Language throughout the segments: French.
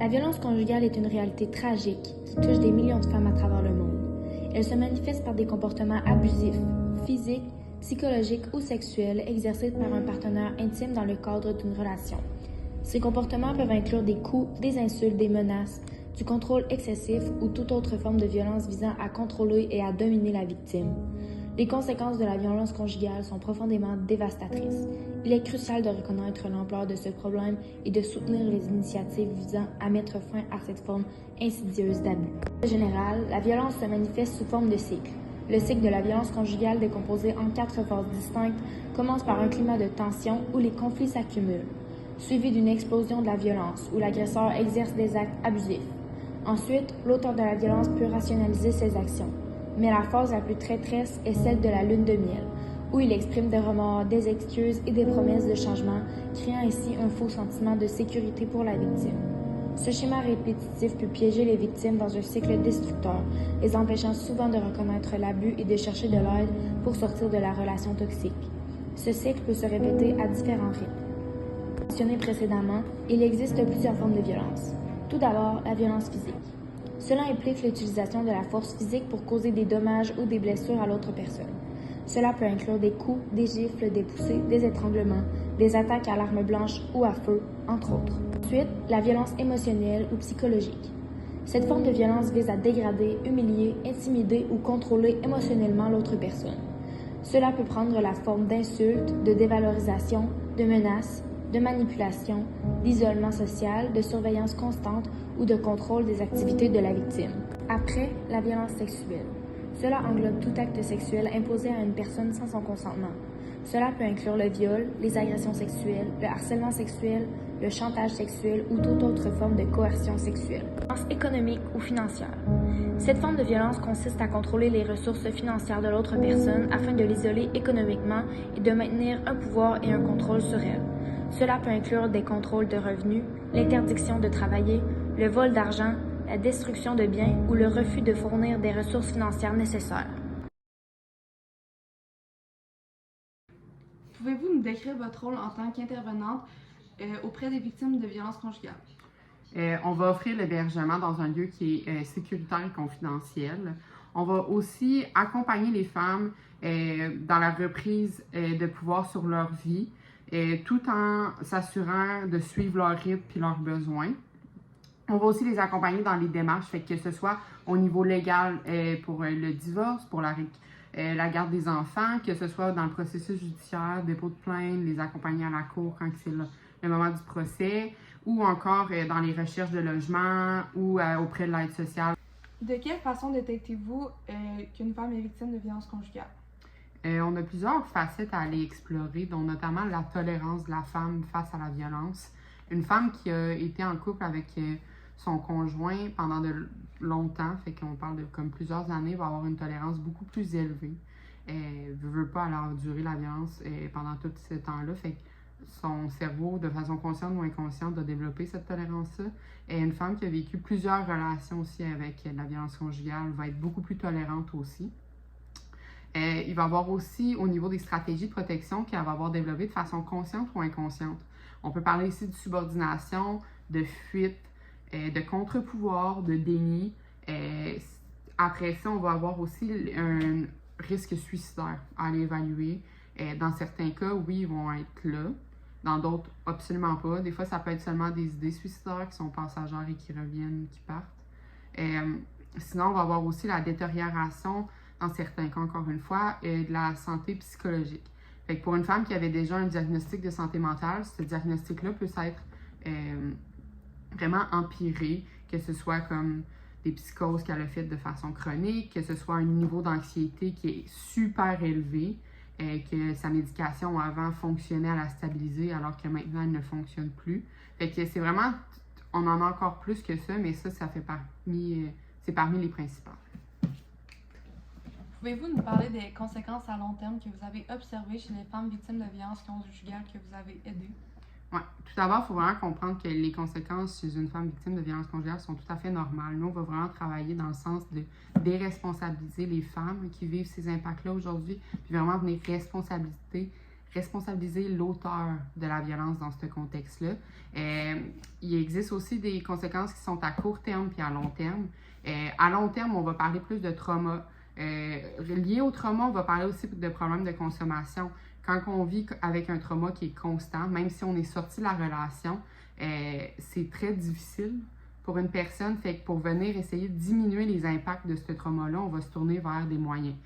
La violence conjugale est une réalité tragique qui touche des millions de femmes à travers le monde. Elle se manifeste par des comportements abusifs, physiques, psychologiques ou sexuels exercés par un partenaire intime dans le cadre d'une relation. Ces comportements peuvent inclure des coups, des insultes, des menaces, du contrôle excessif ou toute autre forme de violence visant à contrôler et à dominer la victime. Les conséquences de la violence conjugale sont profondément dévastatrices. Il est crucial de reconnaître l'ampleur de ce problème et de soutenir les initiatives visant à mettre fin à cette forme insidieuse d'abus. En général, la violence se manifeste sous forme de cycle. Le cycle de la violence conjugale, décomposé en 4 phases distinctes, commence par un climat de tension où les conflits s'accumulent, suivi d'une explosion de la violence où l'agresseur exerce des actes abusifs. Ensuite, l'auteur de la violence peut rationaliser ses actions. Mais la phase la plus traîtresse est celle de la lune de miel, où il exprime des remords, des excuses et des promesses de changement, créant ainsi un faux sentiment de sécurité pour la victime. Ce schéma répétitif peut piéger les victimes dans un cycle destructeur, les empêchant souvent de reconnaître l'abus et de chercher de l'aide pour sortir de la relation toxique. Ce cycle peut se répéter à différents rythmes. Mentionné précédemment, il existe plusieurs formes de violence. Tout d'abord, la violence physique. Cela implique l'utilisation de la force physique pour causer des dommages ou des blessures à l'autre personne. Cela peut inclure des coups, des gifles, des poussées, des étranglements, des attaques à l'arme blanche ou à feu, entre autres. Ensuite, la violence émotionnelle ou psychologique. Cette forme de violence vise à dégrader, humilier, intimider ou contrôler émotionnellement l'autre personne. Cela peut prendre la forme d'insultes, de dévalorisation, de menaces, de manipulation, d'isolement social, de surveillance constante ou de contrôle des activités de la victime. Après, la violence sexuelle. Cela englobe tout acte sexuel imposé à une personne sans son consentement. Cela peut inclure le viol, les agressions sexuelles, le harcèlement sexuel, le chantage sexuel ou toute autre forme de coercion sexuelle. Violence économique ou financière. Cette forme de violence consiste à contrôler les ressources financières de l'autre personne afin de l'isoler économiquement et de maintenir un pouvoir et un contrôle sur elle. Cela peut inclure des contrôles de revenus, l'interdiction de travailler, le vol d'argent, la destruction de biens ou le refus de fournir des ressources financières nécessaires. Pouvez-vous nous décrire votre rôle en tant qu'intervenante auprès des victimes de violences conjugales? On va offrir l'hébergement dans un lieu qui est sécuritaire et confidentiel. On va aussi accompagner les femmes dans la reprise de pouvoir sur leur vie, tout en s'assurant de suivre leurs rythmes et leurs besoins. On va aussi les accompagner dans les démarches, fait que ce soit au niveau légal pour le divorce, pour la garde des enfants, que ce soit dans le processus judiciaire, dépôt de plainte, les accompagner à la cour quand c'est le moment du procès, ou encore dans les recherches de logement ou auprès de l'aide sociale. De quelle façon détectez-vous qu'une femme est victime de violences conjugales? On a plusieurs facettes à aller explorer, dont notamment la tolérance de la femme face à la violence. Une femme qui a été en couple avec son conjoint pendant de longtemps, fait qu'on parle de comme plusieurs années, va avoir une tolérance beaucoup plus élevée. Elle ne veut pas aller endurer la violence pendant tout ce temps-là, fait que son cerveau, de façon consciente ou inconsciente, doit développer cette tolérance-là. Et une femme qui a vécu plusieurs relations aussi avec la violence conjugale va être beaucoup plus tolérante aussi. Il va y avoir aussi, au niveau des stratégies de protection qu'elle va avoir développées de façon consciente ou inconsciente. On peut parler ici de subordination, de fuite, de contre-pouvoir, de déni. Après ça, on va avoir aussi un risque suicidaire à aller évaluer. Dans certains cas, oui, ils vont être là. Dans d'autres, absolument pas. Des fois, ça peut être seulement des idées suicidaires qui sont passagères et qui reviennent, qui partent. Sinon, on va avoir aussi la détérioration, dans certains cas, encore une fois, de la santé psychologique. Fait que pour une femme qui avait déjà un diagnostic de santé mentale, ce diagnostic-là peut s'être vraiment empiré, que ce soit comme des psychoses qu'elle a faites de façon chronique, que ce soit un niveau d'anxiété qui est super élevé, que sa médication avant fonctionnait à la stabiliser alors que maintenant elle ne fonctionne plus. Fait que c'est vraiment, on en a encore plus que ça, mais ça fait c'est parmi les principales. Pouvez-vous nous parler des conséquences à long terme que vous avez observées chez les femmes victimes de violences conjugales que vous avez aidées? Oui. Tout d'abord, il faut vraiment comprendre que les conséquences chez une femme victime de violences conjugales sont tout à fait normales. Nous, on va vraiment travailler dans le sens de déresponsabiliser les femmes qui vivent ces impacts-là aujourd'hui, puis vraiment venir responsabiliser l'auteur de la violence dans ce contexte-là. Il existe aussi des conséquences qui sont à court terme puis à long terme. À long terme, on va parler plus de trauma. Lié au trauma, on va parler aussi de problèmes de consommation. Quand on vit avec un trauma qui est constant, même si on est sorti de la relation, c'est très difficile pour une personne. Fait que pour venir essayer de diminuer les impacts de ce trauma-là, on va se tourner vers des moyens.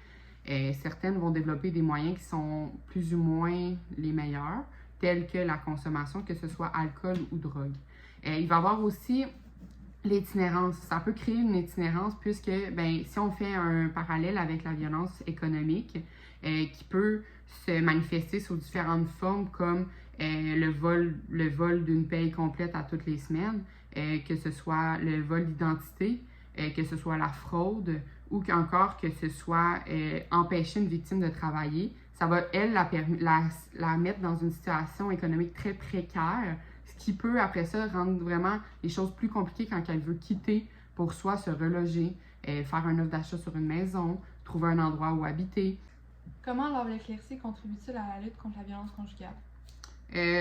Certaines vont développer des moyens qui sont plus ou moins les meilleurs, tels que la consommation, que ce soit alcool ou drogue. Il va y avoir aussi l'itinérance. Ça peut créer une itinérance puisque, si on fait un parallèle avec la violence économique, qui peut se manifester sous différentes formes comme le vol d'une paye complète à toutes les semaines, que ce soit le vol d'identité, que ce soit la fraude ou qu'encore que ce soit empêcher une victime de travailler. Ça va, elle, la mettre dans une situation économique très précaire, ce qui peut, après ça, rendre vraiment les choses plus compliquées quand elle veut quitter pour soit se reloger, faire un offre d'achat sur une maison, trouver un endroit où habiter. Comment l'arbre éclairci contribue-t-il à la lutte contre la violence conjugale?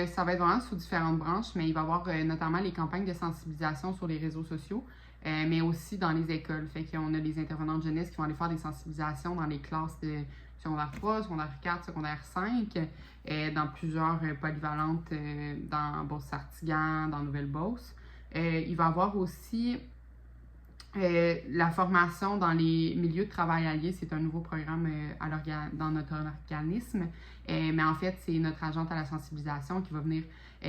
Ça va être vraiment sous différentes branches, mais il va y avoir notamment les campagnes de sensibilisation sur les réseaux sociaux, mais aussi dans les écoles. Fait qu'on a des intervenants de jeunesse qui vont aller faire des sensibilisations dans les classes de secondaire 3, secondaire 4, secondaire 5, dans plusieurs polyvalentes dans Beauce-Sartigan, dans Nouvelle-Beauce. Il va y avoir aussi la formation dans les milieux de travail alliés. C'est un nouveau programme dans notre organisme. Mais en fait, c'est notre agente à la sensibilisation qui va venir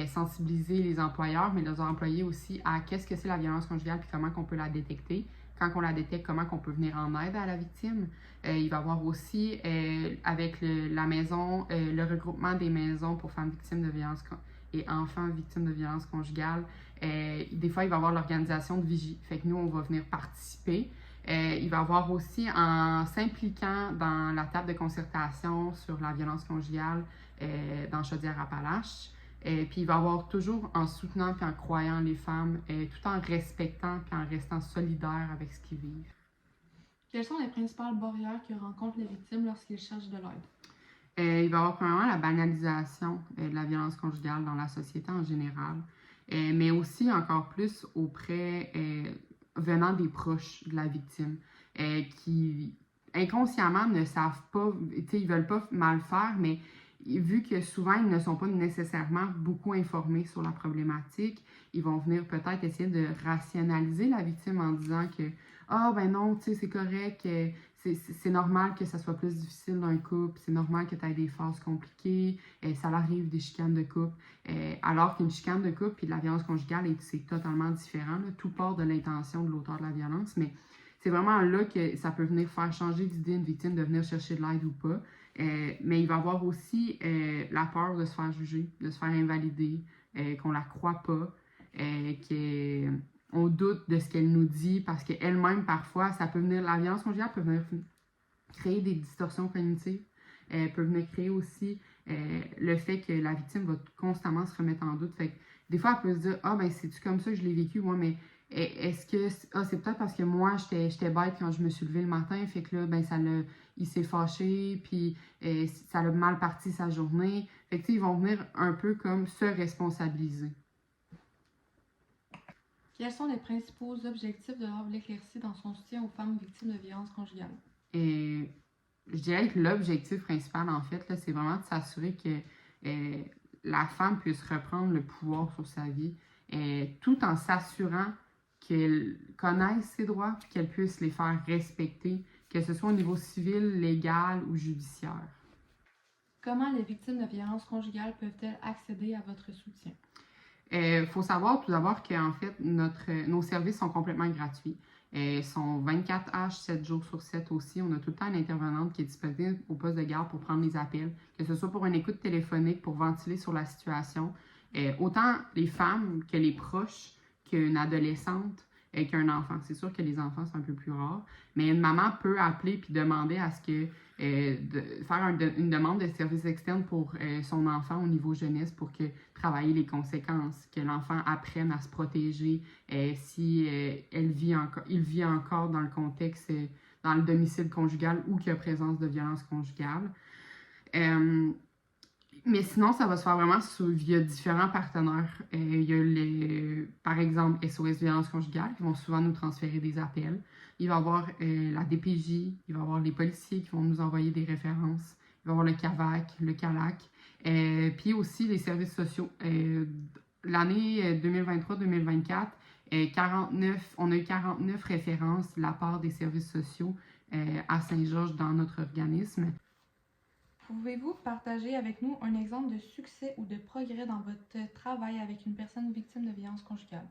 sensibiliser les employeurs, mais les employés aussi à qu'est-ce que c'est la violence conjugale puis comment on peut la détecter. Quand on la détecte, comment on peut venir en aide à la victime. Il va y avoir aussi, avec la maison, le regroupement des maisons pour femmes victimes de violences et enfants victimes de violences conjugales. Des fois, il va y avoir l'organisation de vigie. Fait que nous, on va venir participer. Il va y avoir aussi, en s'impliquant dans la table de concertation sur la violence conjugale dans Chaudière-Appalaches. Puis il va y avoir toujours en soutenant puis en croyant les femmes, tout en respectant puis en restant solidaires avec ce qu'ils vivent. Quelles sont les principales barrières que rencontrent les victimes lorsqu'ils cherchent de l'aide? Il va y avoir premièrement la banalisation de la violence conjugale dans la société en général, mais aussi encore plus auprès, venant des proches de la victime, qui inconsciemment ne savent pas, ils veulent pas mal faire, mais vu que souvent ils ne sont pas nécessairement beaucoup informés sur la problématique, ils vont venir peut-être essayer de rationaliser la victime en disant que ah ben non, tu sais, c'est correct, c'est normal que ça soit plus difficile dans un couple, c'est normal que tu aies des phases compliquées, ça arrive des chicanes de couple, alors qu'une chicane de couple et de la violence conjugale, c'est totalement différent, là. Tout part de l'intention de l'auteur de la violence, mais c'est vraiment là que ça peut venir faire changer d'idée une victime de venir chercher de l'aide ou pas. Mais il va y avoir aussi la peur de se faire juger, de se faire invalider, qu'on la croit pas, qu'on doute de ce qu'elle nous dit parce qu'elle-même, parfois, la violence conjugale peut venir créer des distorsions cognitives, peut venir créer aussi le fait que la victime va constamment se remettre en doute. Fait que des fois, elle peut se dire « Ah, ben, c'est-tu comme ça que je l'ai vécu? Ouais, mais est-ce que c'est peut-être parce que moi, j'étais bête quand je me suis levée le matin, fait que là, ben, il s'est fâché, puis ça a mal parti sa journée. » Fait que, tu sais, ils vont venir un peu comme se responsabiliser. Quels sont les principaux objectifs de l'Arbre éclairci dans son soutien aux femmes victimes de violences conjugales? Je dirais que l'objectif principal, en fait, là, c'est vraiment de s'assurer que la femme puisse reprendre le pouvoir sur sa vie, tout en s'assurant qu'elle connaisse ses droits et qu'elle puisse les faire respecter, que ce soit au niveau civil, légal ou judiciaire. Comment les victimes de violences conjugales peuvent-elles accéder à votre soutien? Faut savoir tout d'abord qu'en fait, nos services sont complètement gratuits. Ils sont 24H, 7 jours sur 7 aussi. On a tout le temps une intervenante qui est disponible au poste de garde pour prendre les appels, que ce soit pour une écoute téléphonique, pour ventiler sur la situation. Autant les femmes que les proches, qu'une adolescente et qu'un enfant. C'est sûr que les enfants sont un peu plus rares, mais une maman peut appeler puis demander à ce que faire une demande de service externe pour son enfant au niveau jeunesse pour travailler les conséquences, que l'enfant apprenne à se protéger si il vit encore dans le contexte, dans le domicile conjugal ou qu'il y a présence de violence conjugale. Mais sinon, ça va se faire vraiment via différents partenaires. Il y a, par exemple, SOS Violence conjugale qui vont souvent nous transférer des appels. Il va y avoir la DPJ, il va y avoir les policiers qui vont nous envoyer des références. Il va y avoir le CAVAC, le CALAC. Puis aussi les services sociaux. L'année 2023-2024, on a eu 49 références de la part des services sociaux à Saint-Georges dans notre organisme. Pouvez-vous partager avec nous un exemple de succès ou de progrès dans votre travail avec une personne victime de violence conjugale?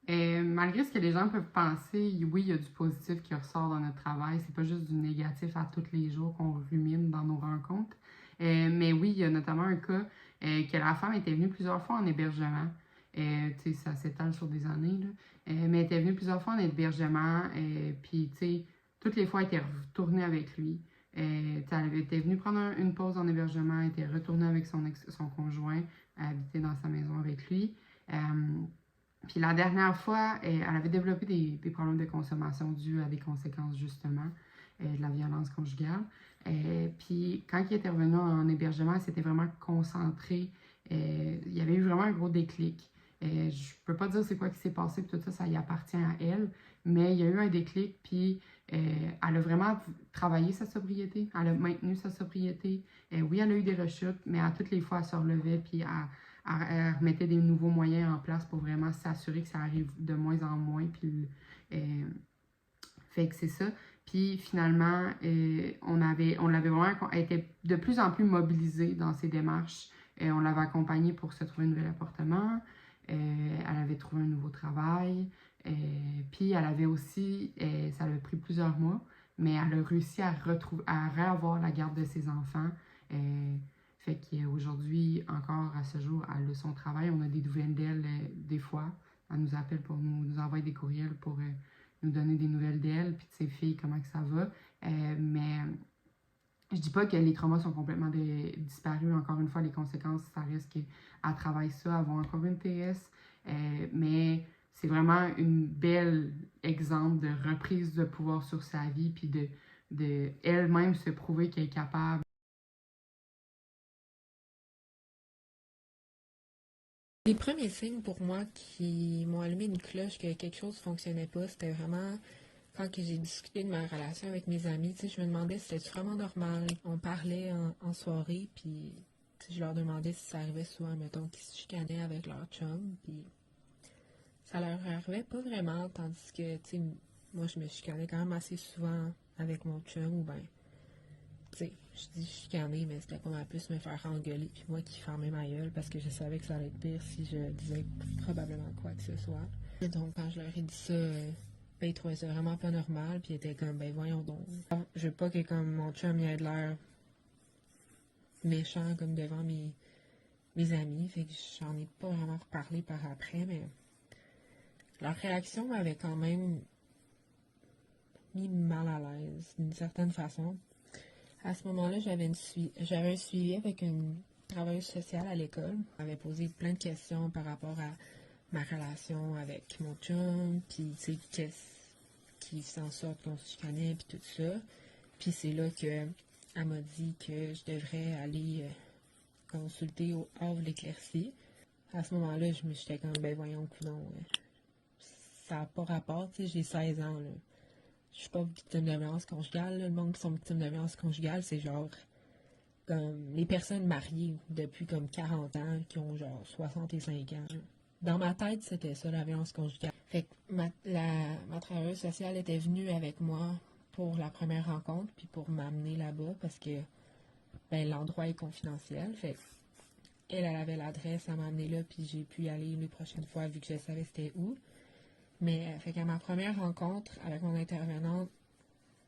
Malgré ce que les gens peuvent penser, oui, il y a du positif qui ressort dans notre travail. C'est pas juste du négatif à tous les jours qu'on rumine dans nos rencontres. Mais oui, il y a notamment un cas que la femme était venue plusieurs fois en hébergement. Ça s'étale sur des années, là. Mais elle était venue plusieurs fois en hébergement. Puis, toutes les fois, elle était retournée avec lui. Elle était venue prendre une pause en hébergement, elle était retournée avec son conjoint, habiter dans sa maison avec lui. Puis la dernière fois, elle avait développé des problèmes de consommation dus à des conséquences justement de la violence conjugale. Puis quand il était revenu en hébergement, elle s'était vraiment concentrée. Il y avait eu vraiment un gros déclic. Je peux pas dire c'est quoi qui s'est passé, puis tout ça, ça y appartient à elle. Mais il y a eu un déclic, puis elle a vraiment travaillé sa sobriété. Elle a maintenu sa sobriété. Oui, elle a eu des rechutes, mais à toutes les fois, elle se relevait, puis elle remettait des nouveaux moyens en place pour vraiment s'assurer que ça arrive de moins en moins. Puis, fait que c'est ça. Puis finalement, on l'avait vraiment, elle était de plus en plus mobilisée dans ses démarches. On l'avait accompagnée pour se trouver un nouvel appartement. Elle avait trouvé un nouveau travail. Puis elle avait aussi, ça lui a pris plusieurs mois, mais elle a réussi à réavoir la garde de ses enfants. Fait qu'aujourd'hui, encore à ce jour, elle a son travail. On a des nouvelles d'elle des fois. Elle nous appelle pour nous envoyer des courriels pour nous donner des nouvelles d'elle, puis de ses filles, comment que ça va. Mais je dis pas que les traumas sont complètement disparus. Encore une fois, les conséquences, ça reste qu'elle travaille ça, elle va encore une TS. Mais c'est vraiment une belle exemple de reprise de pouvoir sur sa vie, puis de elle-même se prouver qu'elle est capable. Les premiers signes pour moi qui m'ont allumé une cloche que quelque chose ne fonctionnait pas, c'était vraiment quand que j'ai discuté de ma relation avec mes amis. Je me demandais si c'était vraiment normal. On parlait en soirée, puis je leur demandais si ça arrivait souvent, mettons, qu'ils se chicanaient avec leur chum, puis ça leur arrivait pas vraiment, tandis que, moi, je me chicanais quand même assez souvent avec mon chum, ou ben, je dis chicaner, mais c'était pas mal plus me faire engueuler, puis moi qui fermais ma gueule parce que je savais que ça allait être pire si je disais probablement quoi que ce soit. Et donc, quand je leur ai dit ça, ils trouvaient ça vraiment pas normal, puis ils étaient comme, ben voyons donc. Je veux pas que comme mon chum il ait de l'air méchant comme devant mes amis, fait que j'en ai pas vraiment reparlé par après, mais leur réaction m'avait quand même mis mal à l'aise d'une certaine façon. À ce moment-là, j'avais un suivi avec une travailleuse sociale à l'école. Elle m'avait posé plein de questions par rapport à ma relation avec mon chum, puis qu'est-ce qui fait en sorte qu'on se chicanait, puis tout ça. Puis c'est là qu'elle m'a dit que je devrais aller consulter au Havre l'Éclaircie. À ce moment-là, j'étais comme, ben voyons, coudonc, ça n'a pas rapport, j'ai 16 ans, là. Je suis pas victime de violence conjugale. Le monde qui sont victimes de violence conjugale, c'est genre comme les personnes mariées depuis comme 40 ans qui ont genre 65 ans. Dans ma tête, c'était ça, la violence conjugale. Fait que ma travailleuse sociale était venue avec moi pour la première rencontre, puis pour m'amener là-bas, parce que ben, l'endroit est confidentiel. Fait que elle avait l'adresse, elle m'a amené là, puis j'ai pu y aller les prochaines fois, vu que je savais c'était où. Mais fait qu'à ma première rencontre avec mon intervenante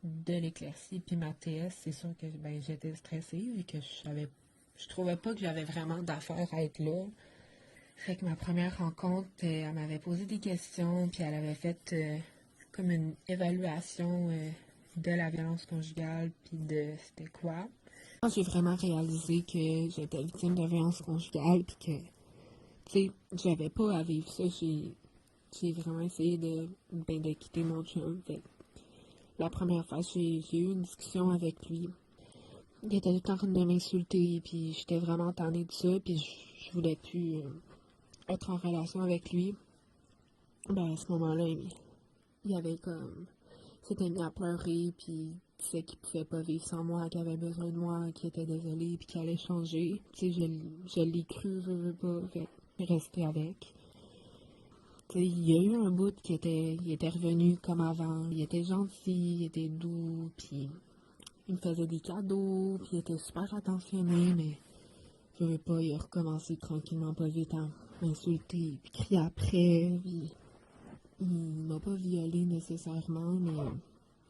de l'Éclaircie puis ma TS, c'est sûr que ben, j'étais stressée vu que je trouvais pas que j'avais vraiment d'affaires à être là. Fait que ma première rencontre, elle m'avait posé des questions, puis elle avait fait comme une évaluation de la violence conjugale, puis de c'était quoi. Quand j'ai vraiment réalisé que j'étais victime de violence conjugale, puis que, tu sais, j'avais pas à vivre ça, j'ai vraiment essayé de quitter mon chum. La première fois, j'ai eu une discussion avec lui. il était tout le temps en train de m'insulter, puis j'étais vraiment tannée de ça, puis je voulais plus être en relation avec lui. Ben, à ce moment-là, il avait comme... s'était mis à pleurer, puis il disait qu'il pouvait pas vivre sans moi, qu'il avait besoin de moi, qu'il était désolé, puis qu'il allait changer. Tu sais, je l'ai cru, je veux pas, fait rester avec. Tu sais, il y a eu un bout il était revenu comme avant. Il était gentil, il était doux, puis il me faisait des cadeaux, puis il était super attentionné, mais je veux pas, il a recommencé tranquillement, pas vite, à m'insulter, puis crier après, puis il m'a pas violée nécessairement, mais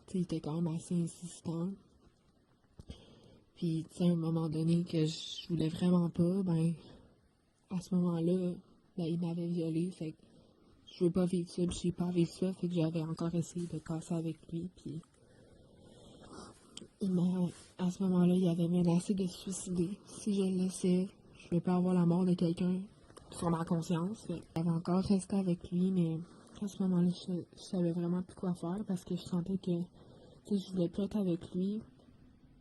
tu sais, il était quand même assez insistant. Puis, tu sais, à un moment donné que je voulais vraiment pas, ben, à ce moment-là, ben, il m'avait violée, fait que je veux pas vivre ça, puis j'ai pas vécu ça, fait que j'avais encore essayé de casser avec lui, puis à ce moment-là, il avait menacé de se suicider. Si je le laissais, je vais pas avoir la mort de quelqu'un sur ma conscience. J'avais encore resté avec lui, mais à ce moment-là, je savais vraiment plus quoi faire parce que je sentais que je voulais plus être avec lui,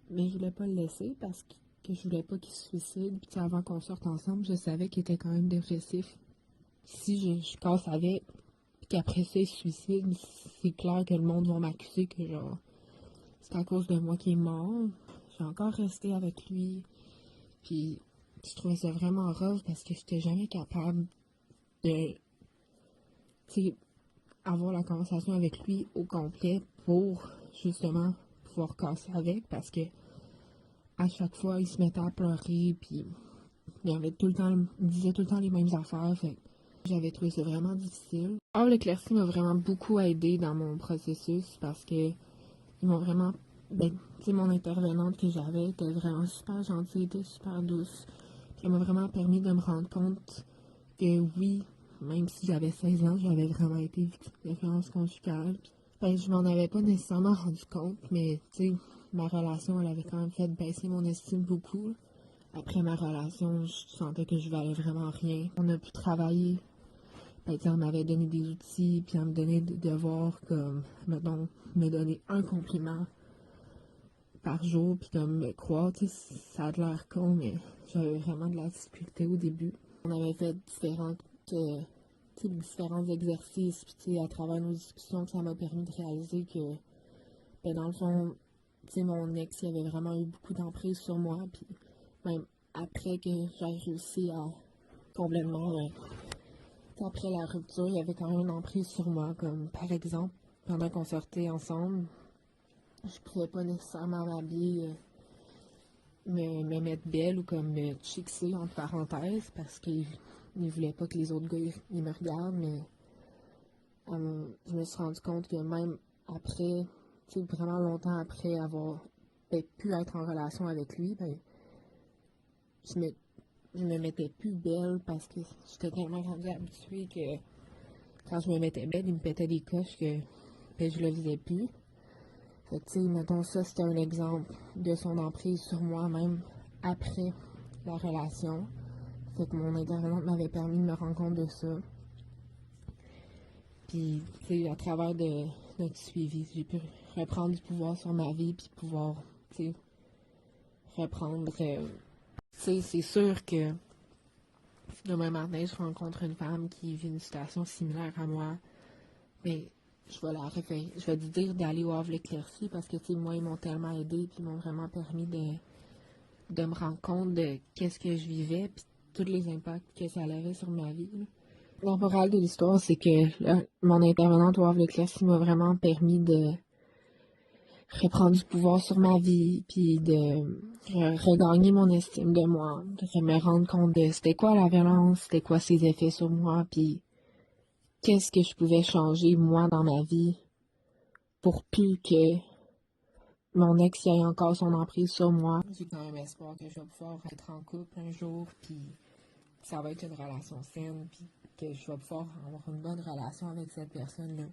mais je voulais pas le laisser parce que je voulais pas qu'il se suicide. Puis avant qu'on sorte ensemble, je savais qu'il était quand même dépressif. Si je casse avec, puis qu'après ça, il se suicide, c'est clair que le monde va m'accuser que genre c'est à cause de moi qu'il est mort. J'ai encore resté avec lui. Puis je trouvais ça vraiment rough parce que j'étais jamais capable de avoir la conversation avec lui au complet pour justement pouvoir casser avec parce que à chaque fois il se mettait à pleurer puis il disait tout le temps les mêmes affaires. Fait que j'avais trouvé ça vraiment difficile. L'éclaircie m'a vraiment beaucoup aidé dans mon processus parce que ils m'ont vraiment... Ben, tu sais, mon intervenante que j'avais était vraiment super gentille, était super douce. Puis elle m'a vraiment permis de me rendre compte que oui, même si j'avais 16 ans, j'avais vraiment été victime de violence conjugale. Ben, je m'en avais pas nécessairement rendu compte, mais tu sais, ma relation, elle avait quand même fait baisser mon estime beaucoup. Après ma relation, je sentais que je valais vraiment rien. On a pu travailler. Ben, elle m'avait donné des outils, puis elle me donnait des devoirs comme, mettons, me donner un compliment par jour, puis comme me croire, tu sais, ça a l'air con, mais j'avais vraiment de la difficulté au début. On avait fait différents exercices, puis tu sais, à travers nos discussions, ça m'a permis de réaliser que, ben, dans le fond, tu sais, mon ex, il avait vraiment eu beaucoup d'emprise sur moi, puis même après que j'ai réussi à complètement... après la rupture, il y avait quand même une emprise sur moi, comme par exemple, pendant qu'on sortait ensemble, je pouvais pas nécessairement m'habiller, me mettre belle ou comme me chixer entre parenthèses parce qu'il ne voulait pas que les autres gars ils me regardent, mais je me suis rendu compte que même après, tu sais, vraiment longtemps après avoir pu être en relation avec lui, ben, je me mettais plus belle parce que j'étais tellement rendue habituée que quand je me mettais belle, il me pétait des coches que ben, je le faisais plus. Fait que, tu sais, mettons, ça, c'était un exemple de son emprise sur moi, même après la relation. Fait que mon intervenante m'avait permis de me rendre compte de ça. Puis, tu sais, à travers de notre suivi, j'ai pu reprendre du pouvoir sur ma vie, puis pouvoir, tu sais, reprendre... tu sais, c'est sûr que demain matin, je rencontre une femme qui vit une situation similaire à moi, mais je vais lui dire d'aller au Havre l'éclaircie parce que, tu sais, moi, ils m'ont tellement aidé puis ils m'ont vraiment permis de me rendre compte de qu'est-ce que je vivais puis tous les impacts que ça avait sur ma vie. Là. La morale de l'histoire, c'est que là, mon intervenante au Havre l'éclaircie m'a vraiment permis de reprendre du pouvoir sur ma vie puis de regagner mon estime de moi, de me rendre compte de c'était quoi la violence, c'était quoi ses effets sur moi puis qu'est-ce que je pouvais changer, moi, dans ma vie, pour plus que mon ex ait encore son emprise sur moi. J'ai quand même espoir que je vais pouvoir être en couple un jour, puis ça va être une relation saine, puis que je vais pouvoir avoir une bonne relation avec cette personne-là.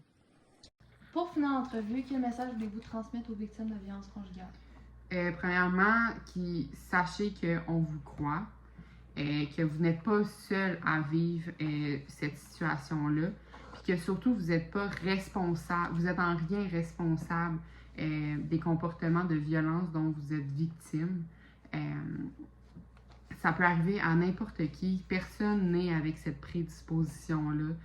Pour finir l'entrevue, quel message voulez-vous transmettre aux victimes de violences conjugales? Premièrement, sachez qu'on vous croit, que vous n'êtes pas seul à vivre cette situation-là, puis que surtout, vous n'êtes pas responsable, vous êtes en rien responsable des comportements de violence dont vous êtes victime. Ça peut arriver à n'importe qui. Personne n'est avec cette prédisposition-là